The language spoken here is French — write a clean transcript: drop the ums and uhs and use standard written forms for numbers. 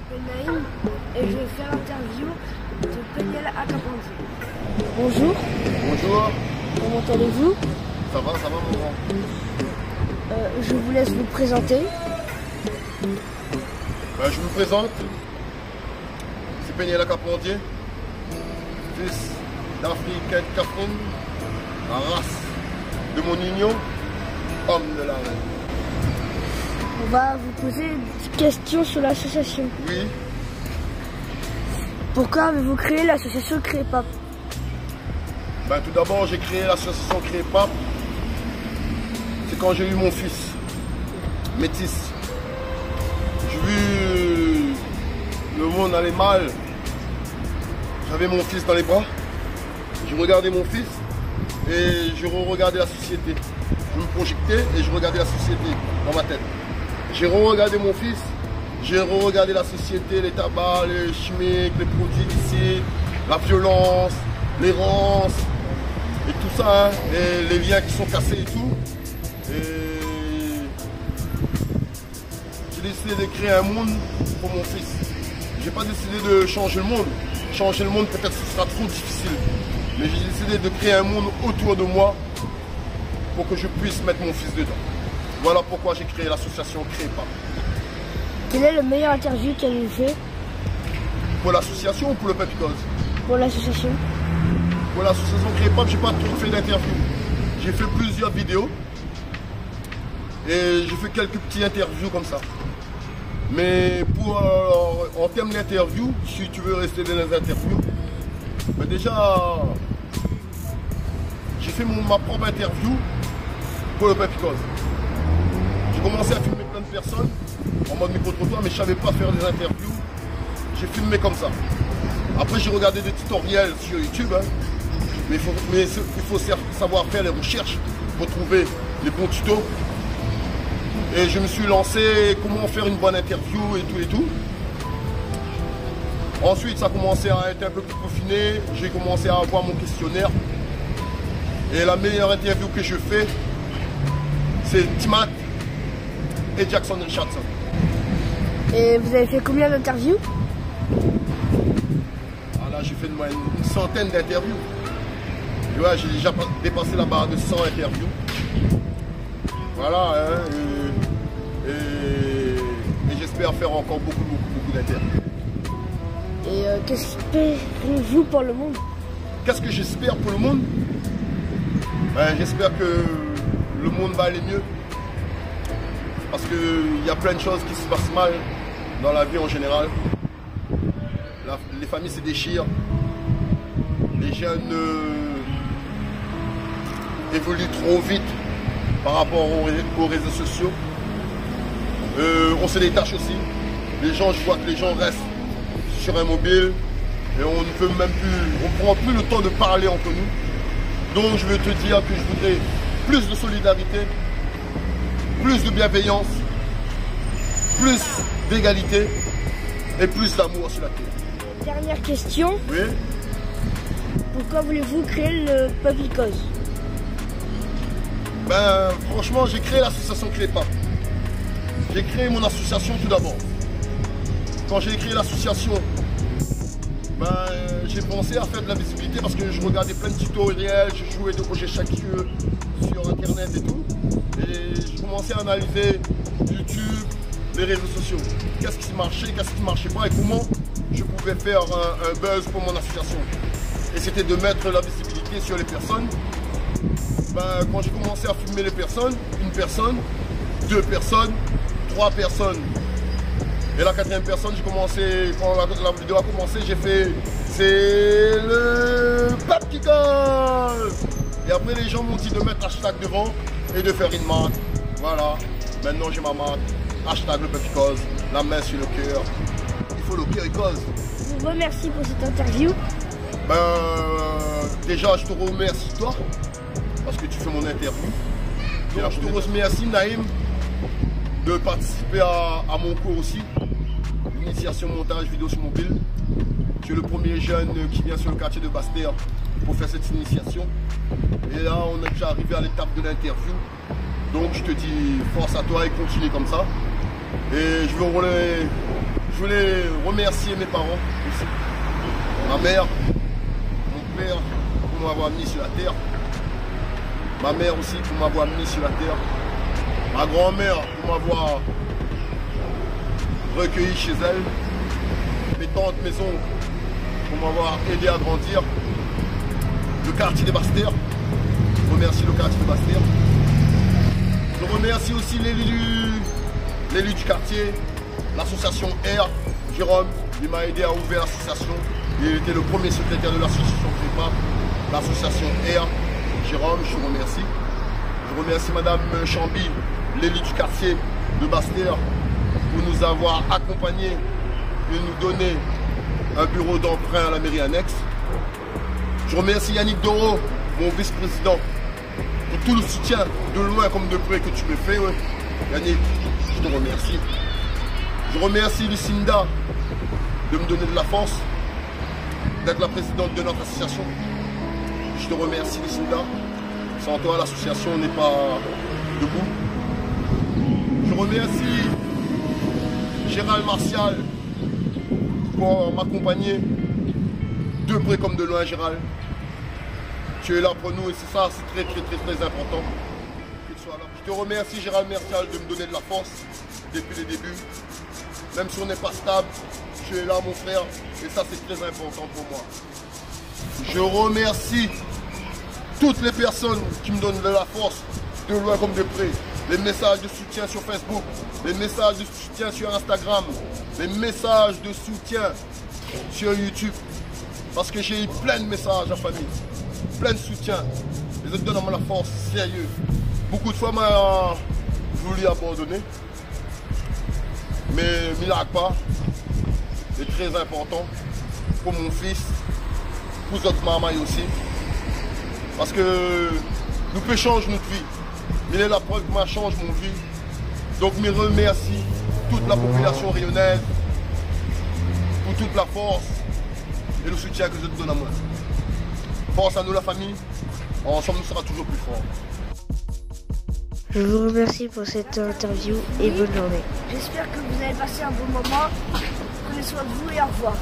m'appelle Naïm et je vais faire l'interview de Peniel Akapandier. Bonjour. Bonjour. Comment allez-vous? Ça va mon grand. Je vous laisse vous présenter. Je me présente. C'est Peniel Akapandier, fils d'Africain Kafrine, la race de mon union, homme de la reine. On va vous poser une petite question sur l'association. Oui. Pourquoi avez-vous créé l'association Crépap? Tout d'abord, j'ai créé l'association Crépap. C'est quand j'ai eu mon fils, métis. J'ai vu le monde aller mal. J'avais mon fils dans les bras. Je regardais mon fils et je regardais la société. Je me projetais et je regardais la société dans ma tête. J'ai regardé mon fils, j'ai regardé la société, les tabacs, les chimiques, les produits d'ici, la violence, l'errance et tout ça, hein, et les liens qui sont cassés et tout. Et j'ai décidé de créer un monde pour mon fils. J'ai pas décidé de changer le monde. Changer le monde, peut-être ce sera trop difficile. Mais j'ai décidé de créer un monde autour de moi pour que je puisse mettre mon fils dedans. Voilà pourquoi j'ai créé l'association Crépap. Quelle est la meilleure interview qu'elle ait fait? Pour l'association ou pour le Puppy Cause? Pour l'association. Pour l'association Crépap, j'ai pas trop fait d'interview. J'ai fait plusieurs vidéos et j'ai fait quelques petites interviews comme ça. Mais pour en termes d'interview, si tu veux rester dans les interviews, déjà j'ai fait ma propre interview pour le Puppy Cause. J'ai commencé à filmer plein de personnes en mode micro-trottoir, mais je ne savais pas faire des interviews. J'ai filmé comme ça. Après, j'ai regardé des tutoriels sur YouTube, hein. Mais il faut savoir faire les recherches pour trouver les bons tutos. Et je me suis lancé comment faire une bonne interview et tout. Ensuite, ça a commencé à être un peu plus peaufiné. J'ai commencé à avoir mon questionnaire. Et la meilleure interview que je fais, c'est Timat et Jackson Richardson. Et vous avez fait combien d'interviews? Là, j'ai fait une centaine d'interviews. Tu vois, j'ai déjà dépassé la barre de 100 interviews. Voilà, hein, et j'espère faire encore beaucoup d'interviews. Et qu'est-ce que espérez-vous pour le monde? Qu'est-ce que j'espère pour le monde? J'espère que le monde va aller mieux. Parce qu'il y a plein de choses qui se passent mal dans la vie en général. Les familles se déchirent. Les jeunes évoluent trop vite par rapport aux réseaux sociaux. On se détache aussi. Je vois que les gens restent sur un mobile et on ne peut même plus, on prend plus le temps de parler entre nous. Donc je veux te dire que je voudrais plus de solidarité, plus de bienveillance, plus d'égalité et plus d'amour sur la terre. Dernière question. Oui. Pourquoi voulez-vous créer le Puppy Cause? Franchement, j'ai créé l'association Crépap. J'ai créé mon association tout d'abord. Quand j'ai créé l'association, j'ai pensé à faire de la visibilité parce que je regardais plein de tutoriels, je jouais de projet chaque jeu sur internet et tout. Et je commençais à analyser YouTube, les réseaux sociaux. Qu'est-ce qui marchait, qu'est-ce qui ne marchait pas et comment je pouvais faire un buzz pour mon association. Et c'était de mettre la visibilité sur les personnes. Quand j'ai commencé à filmer les personnes, une personne, 2 personnes, 3 personnes. Et la 4e personne, j'ai commencé, quand la vidéo a commencé, j'ai fait c'est le Puppy Cause. Et après les gens m'ont dit de mettre hashtag devant et de faire une marque. Voilà, maintenant j'ai ma marque, hashtag le Puppy Cause, la main sur le cœur. Il faut le cœur et cause. Je vous remercie pour cette interview. Déjà je te remercie toi, parce que tu fais mon interview. Donc, je te remercie Naïm de participer à mon cours aussi. Initiation montage vidéo sur mobile. Tu es le premier jeune qui vient sur le quartier de Basse-Terre pour faire cette initiation. Et là, on est déjà arrivé à l'étape de l'interview. Donc, je te dis force à toi et continue comme ça. Et je veux Je voulais remercier mes parents aussi. Ma mère, mon père pour m'avoir mis sur la terre. Ma mère aussi pour m'avoir mis sur la terre. Ma grand-mère pour m'avoir recueilli chez elle. Mes tantes, mes oncles pour m'avoir aidé à grandir. Le quartier des Bastères. Je remercie le quartier des Bastères. Je remercie aussi l'élu du quartier, l'association R, Jérôme. Il m'a aidé à ouvrir l'association. Il était le premier secrétaire de l'association Prépa, l'association R, Jérôme, je vous remercie. Je remercie Madame Chamby, l'élu du quartier de Bastères, pour nous avoir accompagnés et nous donner un bureau d'emprunt à la mairie annexe. Je remercie Yannick Doro, mon vice-président, pour tout le soutien, de loin comme de près, que tu me fais. Ouais. Yannick, je te remercie. Je remercie Lucinda de me donner de la force, d'être la présidente de notre association. Je te remercie Lucinda. Sans toi, l'association n'est pas debout. Je remercie Gérald Martial pour m'accompagner de près comme de loin, Gérald. Tu es là pour nous et c'est ça, c'est très important que tu sois là. Je te remercie Gérald Martial de me donner de la force depuis les débuts. Même si on n'est pas stable, tu es là mon frère et ça c'est très important pour moi. Je remercie toutes les personnes qui me donnent de la force, de loin comme de près. Les messages de soutien sur Facebook, les messages de soutien sur Instagram, les messages de soutien sur YouTube. Parce que j'ai eu plein de messages à la famille, plein de soutien. Les autres donnent la force, sérieux. Beaucoup de fois, m'a voulu abandonner. Mais miracle pas, c'est très important pour mon fils, pour notre maman aussi. Parce que nous pouvons changer notre vie. Il est la preuve que moi change mon vie. Donc je remercie toute la population rayonnaise pour toute la force et le soutien que je te donne à moi. Force à nous la famille, ensemble nous sera toujours plus forts. Je vous remercie pour cette interview et bonne journée. J'espère que vous avez passé un bon moment. Prenez soin de vous et au revoir.